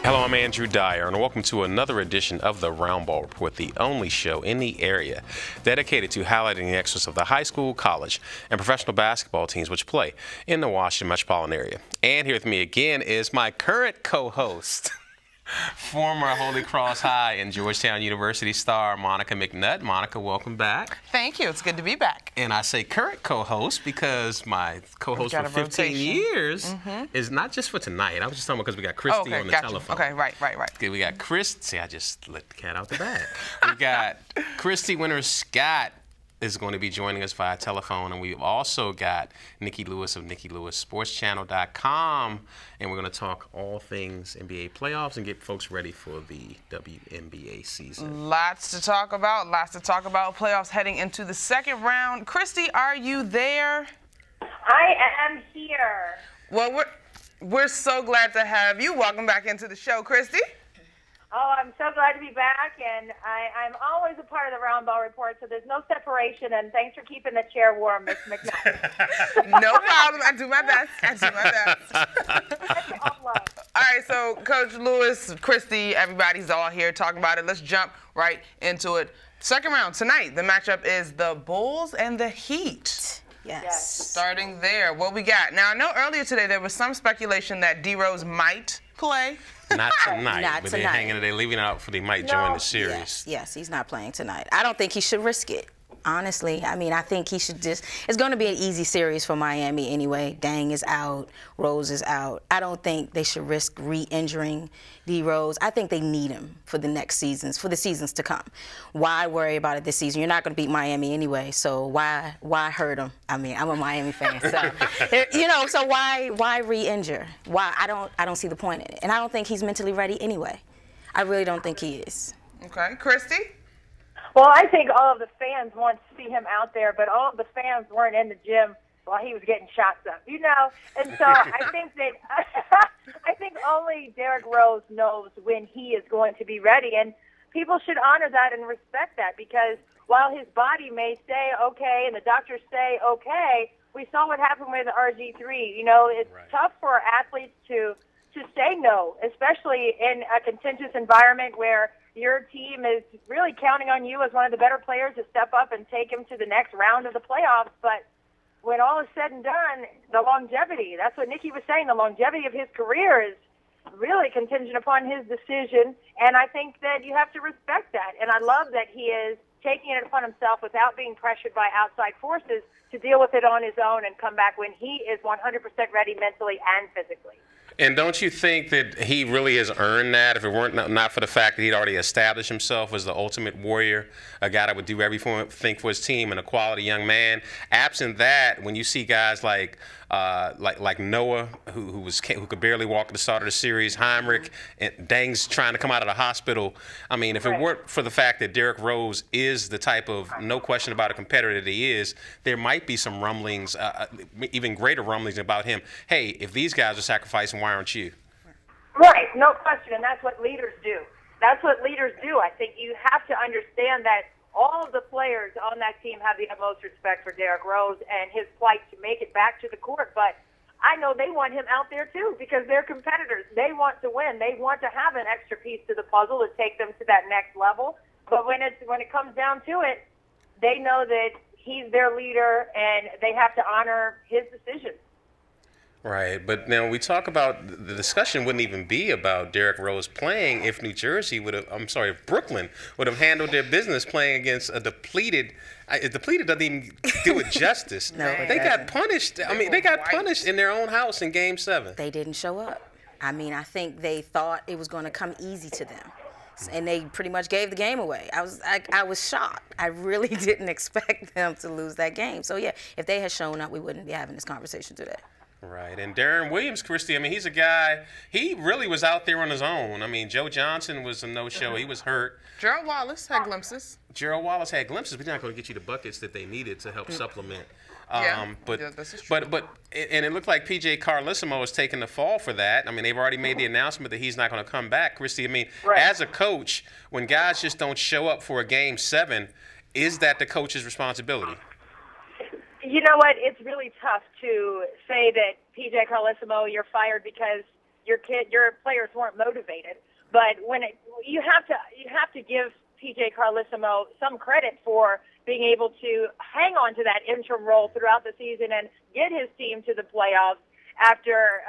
Hello, I'm Andrew Dyer, and welcome to another edition of the Roundball Report, the only show in the area dedicated to highlighting the excellence of the high school, college, and professional basketball teams which play in the Washington metropolitan area. And here with me again is my current co-host, former Holy Cross High and Georgetown University star Monica McNutt. Monica, welcome back. Thank you. It's good to be back. And I say current co-host because my co-host for 15 years is not just for tonight. I was just talking about because we got Christy on the telephone. Okay, right. Okay, we got Chris. See, I just let the cat out the bag. We got Christy Winter-Scott is going to be joining us via telephone, and we've also got Nikki Lewis of NikkiLewisSportsChannel.com, and we're going to talk all things NBA playoffs and get folks ready for the WNBA season. Lots to talk about. Playoffs heading into the second round. Christy, are you there? I am here. Well, we're so glad to have you. Welcome back into the show, Christy. Oh, I'm so glad to be back, and I'm always a part of the Roundball Report, so there's no separation, and thanks for keeping the chair warm, Miss McNutt. No problem. I do my best. All right, so Coach Lewis, Christy, everybody's all here talking about it. Let's jump right into it. Second round tonight, the matchup is the Bulls and the Heat. Yes. Starting there, what we got? Now, I know earlier today there was some speculation that D. Rose might play. Not tonight, but they're leaving it out for they might join the series. Yes, he's not playing tonight. I don't think he should risk it. Honestly, I mean, I think he should just, it's going to be an easy series for Miami anyway. Dang is out, Rose is out. I don't think they should risk re-injuring D. Rose. I think they need him for the next seasons, for the seasons to come. Why worry about it this season? You're not going to beat Miami anyway, so why hurt him? I mean, I'm a Miami fan, so so why re-injure? Why? I don't see the point in it, and I don't think he's mentally ready anyway. I really don't think he is. Okay, Christy. Well, I think all of the fans want to see him out there, but all of the fans weren't in the gym while he was getting shots up, And so I think that I think only Derrick Rose knows when he is going to be ready, and people should honor that and respect that, because while his body may say okay and the doctors say okay, we saw what happened with RG3. It's tough for athletes to say no, especially in a contentious environment where your team is really counting on you as one of the better players to step up and take him to the next round of the playoffs. But when all is said and done, the longevity, that's what Nikki was saying, the longevity of his career is really contingent upon his decision. And I think that you have to respect that. And I love that he is taking it upon himself without being pressured by outside forces to deal with it on his own and come back when he is 100% ready mentally and physically. And don't you think that he really has earned that if it weren't not for the fact that he'd already established himself as the ultimate warrior, a guy that would do everything for his team and a quality young man? Absent that, when you see guys like Noah, who could barely walk at the start of the series, Heinrich, and Dang's trying to come out of the hospital. I mean, if it weren't for the fact that Derrick Rose is the type of, no question about a competitor that he is, there might be some rumblings, even greater rumblings about him. Hey, if these guys are sacrificing, why aren't you? Right, no question, and that's what leaders do. I think you have to understand that all of the players on that team have the utmost respect for Derrick Rose and his plight to make it back to the court. But I know they want him out there too because they're competitors. They want to win. They want to have an extra piece to the puzzle to take them to that next level. But when it comes down to it, they know that he's their leader and they have to honor his decisions. Right, but now we talk about the discussion wouldn't even be about Derrick Rose playing if if Brooklyn would have handled their business playing against a depleted. Depleted doesn't even do it justice. They got punished. I mean, they got punished in their own house in Game 7. They didn't show up. I mean, I think they thought it was going to come easy to them, and they pretty much gave the game away. I was shocked. I really didn't expect them to lose that game. So yeah, if they had shown up, we wouldn't be having this conversation today. Right, and Darren Williams, Christy, I mean, he's a guy, he really was out there on his own. I mean, Joe Johnson was a no-show. He was hurt. Gerald Wallace had glimpses. But he's not going to get you the buckets that they needed to help supplement. This is true. But it looked like PJ Carlesimo is taking the fall for that. I mean, they've already made the announcement that he's not going to come back. Christy, I mean, as a coach, when guys just don't show up for a Game 7, is that the coach's responsibility? You know what? It's really tough to say that PJ Carlesimo, you're fired because your players weren't motivated. But you have to give PJ Carlesimo some credit for being able to hang on to that interim role throughout the season and get his team to the playoffs after,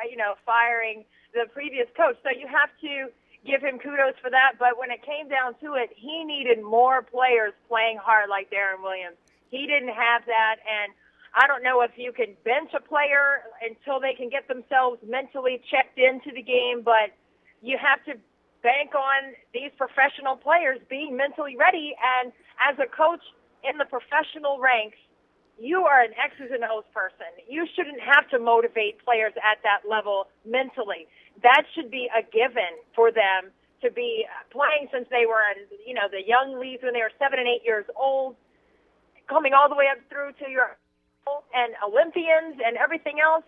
firing the previous coach. So you have to give him kudos for that. But when it came down to it, he needed more players playing hard like Darren Williams. He didn't have that, and I don't know if you can bench a player until they can get themselves mentally checked into the game, but you have to bank on these professional players being mentally ready. And as a coach in the professional ranks, you are an X's and O's person. You shouldn't have to motivate players at that level mentally. That should be a given for them to be playing since they were in, the young leagues when they were 7 and 8 years old, coming all the way up through to your and Olympians and everything else.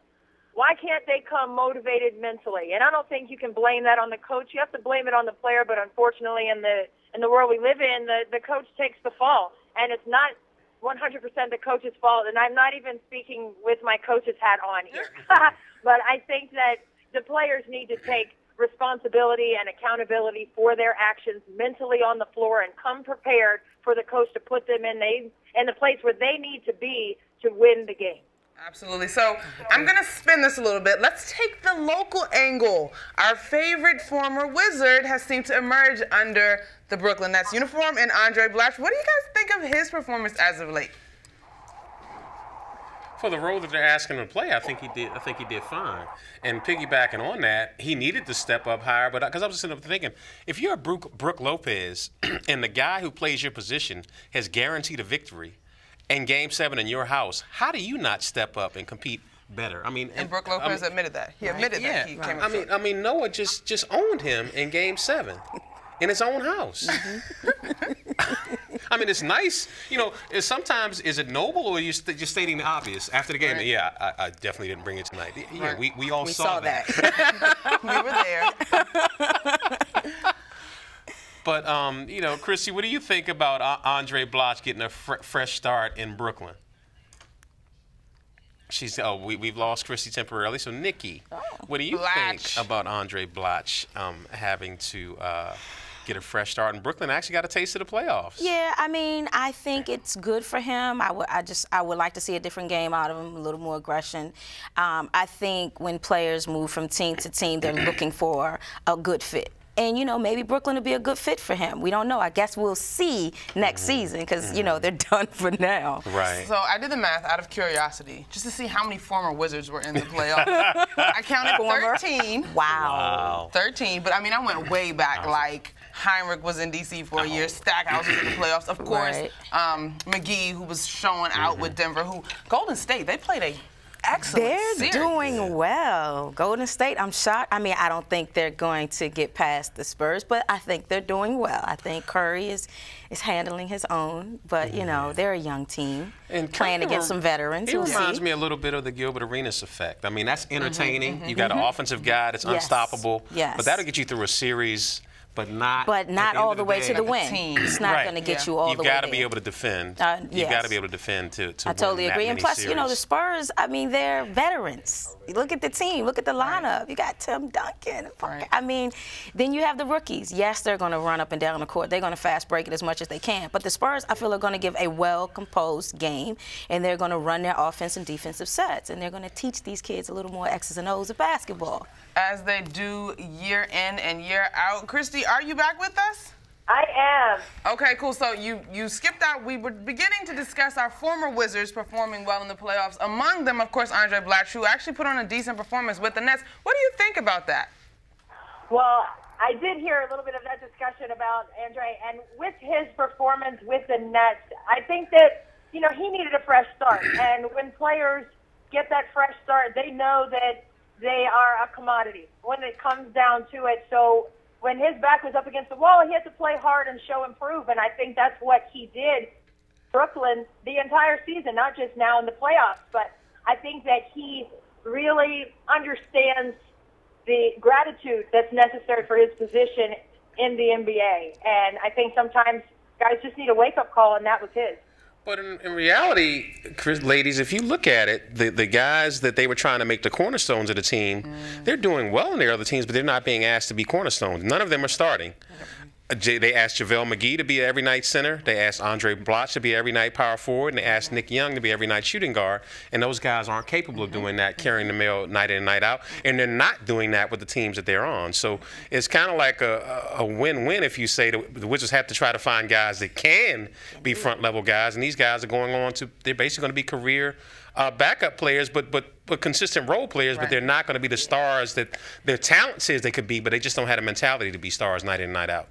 Why can't they come motivated mentally? And I don't think you can blame that on the coach. You have to blame it on the player, but unfortunately in the world we live in, the coach takes the fall. And it's not 100% the coach's fault, and I'm not even speaking with my coach's hat on here. But I think that the players need to take responsibility and accountability for their actions mentally on the floor and come prepared for the coach to put them in the place where they need to be to win the game. Absolutely. So I'm going to spin this a little bit. Let's take the local angle. Our favorite former Wizard has seemed to emerge under the Brooklyn Nets uniform, and Andre Blatche. What do you guys think of his performance as of late? For the role that they're asking him to play, I think he did fine. And piggybacking on that, he needed to step up higher. But because I was sitting up thinking, if you're a Brook Lopez and the guy who plays your position has guaranteed a victory in Game 7 in your house, how do you not step up and compete better? And Brook Lopez admitted that. He admitted that he came up short. I mean, Noah just owned him in Game 7 in his own house. I mean, it's nice. Sometimes is it noble or are you just stating the obvious after the game? Right. Yeah, I definitely didn't bring it tonight. Yeah, right. we all saw that. We were there. But, Christy, what do you think about Andre Blatche getting a fresh start in Brooklyn? We've lost Christy temporarily. So, Nikki, what do you think about Andre Blatche having to get a fresh start in Brooklyn? Actually got a taste of the playoffs. Yeah, I think it's good for him. I would like to see a different game out of him, a little more aggression. I think when players move from team to team, they're looking for a good fit. And, maybe Brooklyn will be a good fit for him. We don't know. I guess we'll see next season because, they're done for now. Right. So I did the math out of curiosity just to see how many former Wizards were in the playoffs. I counted 13. Wow. 13. But, I went way back. Like, Heinrich was in D.C. for a year. Stackhouse was in the playoffs. Of course, McGee, who was showing out with Denver, Golden State, they played a excellent series. Doing well. Golden State, I'm shocked. I don't think they're going to get past the Spurs, but I think they're doing well. I think Curry is handling his own, but, they're a young team and playing against some veterans. He reminds me a little bit of the Gilbert Arenas effect. That's entertaining. You got an offensive guy that's unstoppable, but that'll get you through a series. But not all the way to the win. It's not going to get you all the way there. You've got to be able to defend. You've got to be able to defend to I totally agree. And plus, the Spurs, they're veterans. You look at the team. Look at the lineup. You got Tim Duncan. Then you have the rookies. Yes, they're going to run up and down the court. They're going to fast break it as much as they can. But the Spurs, I feel, are going to give a well-composed game, and they're going to run their offense and defensive sets, and they're going to teach these kids a little more X's and O's of basketball. As they do year in and year out. Christy, are you back with us? I am. Okay, cool. So you skipped out. We were beginning to discuss our former Wizards performing well in the playoffs. Among them, of course, Andre Blatche, who actually put on a decent performance with the Nets. What do you think about that? Well, I did hear a little bit of that discussion about Andre, and with his performance with the Nets, I think that, he needed a fresh start. And when players get that fresh start, they know that they are a commodity when it comes down to it. So when his back was up against the wall, he had to play hard and show improve, and I think that's what he did. Brooklyn the entire season, not just now in the playoffs, but I think that he really understands the gratitude that's necessary for his position in the NBA. And I think sometimes guys just need a wake-up call, and that was his. But in reality, Chris, ladies, if you look at it, the guys that they were trying to make the cornerstones of the team, they're doing well in their other teams, but they're not being asked to be cornerstones. None of them are starting. They asked JaVale McGee to be an every night center. They asked Andre Blatche to be every night power forward, and they asked Nick Young to be every night shooting guard. And those guys aren't capable of doing that, carrying the mail night in and night out. And they're not doing that with the teams that they're on. So it's kind of like a win-win if you say the Wizards have to try to find guys that can be front level guys, and these guys are going on to they're basically going to be career backup players, but consistent role players, but they're not going to be the stars that their talent says they could be, but they just don't have the mentality to be stars night in and night out.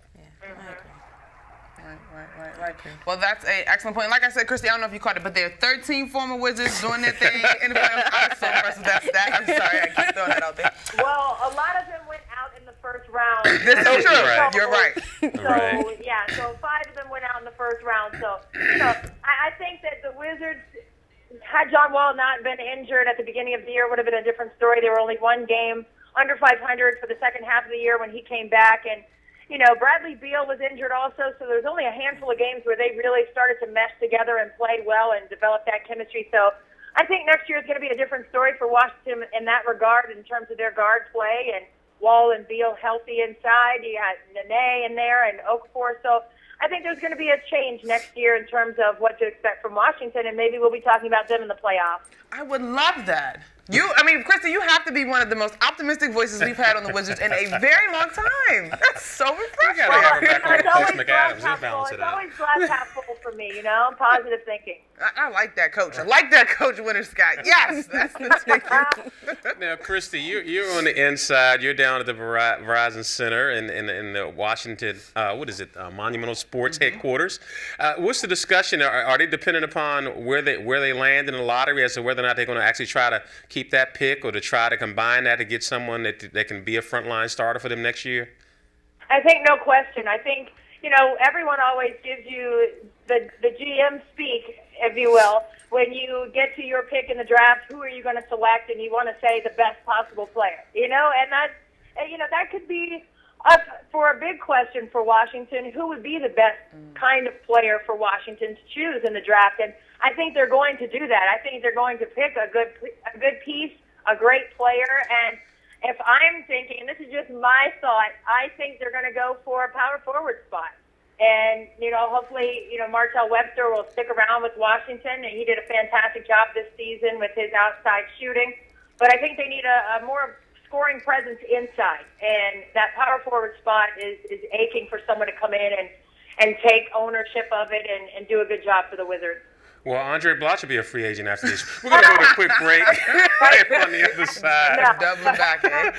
Right. Well, that's an excellent point. Like I said, Christy, I don't know if you caught it, but there are 13 former Wizards doing their thing in the playoffs. I'm so impressed with that stat. I'm sorry, I keep throwing that out there. Well, a lot of them went out in the first round. This is true. Right. You're right. So, yeah, so 5 of them went out in the first round. So, I think that the Wizards, had John Wall not been injured at the beginning of the year, would have been a different story. They were only 1 game under 500 for the second half of the year when he came back. And Bradley Beal was injured also, so there's only a handful of games where they really started to mesh together and play well and develop that chemistry. So I think next year is going to be a different story for Washington in that regard in terms of their guard play and Wall and Beal healthy inside. You got Nene in there and Okafor. So I think there's going to be a change next year in terms of what to expect from Washington, and maybe we'll be talking about them in the playoffs. I would love that. Christy, you have to be one of the most optimistic voices we've had on the Wizards in a very long time. That's so refreshing. You gotta have her back on Chris McAdams. It's always glass half full for me, positive thinking. I like that, Coach. I like that, Coach Winter-Scott. Yes, that's the ticket. Now, Christy, you're on the inside. You're down at the Verizon Center in the Washington, Monumental Sports headquarters. What's the discussion? Are they dependent upon where they land in the lottery as to whether or not they're going to actually try to keep that pick or to try to combine that to get someone that can be a frontline starter for them next year? I think no question. I think, everyone always gives you the GM speak, if you will, when you get to your pick in the draft, who are you going to select, and you want to say the best possible player, and that could be up for a big question for Washington. Who would be the best kind of player for Washington to choose in the draft? And I think they're going to do that. I think they're going to pick a good piece, a great player. And if I'm thinking, and this is just my thought, I think they're going to go for a power forward spot. And, hopefully, Martell Webster will stick around with Washington, and he did a fantastic job this season with his outside shooting. But I think they need a more scoring presence inside. And that power forward spot is aching for someone to come in and take ownership of it and do a good job for the Wizards. Well, Andre Blatche will be a free agent after this. We're going to go to a quick break. Right on the other side. Doubling back, eh?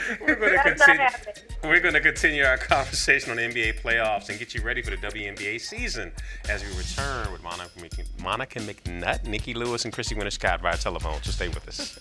We're going to continue our conversation on the NBA playoffs and get you ready for the WNBA season as we return with Monica McNutt, Nikki Lewis, and Christy Winter-Scott via telephone. So stay with us.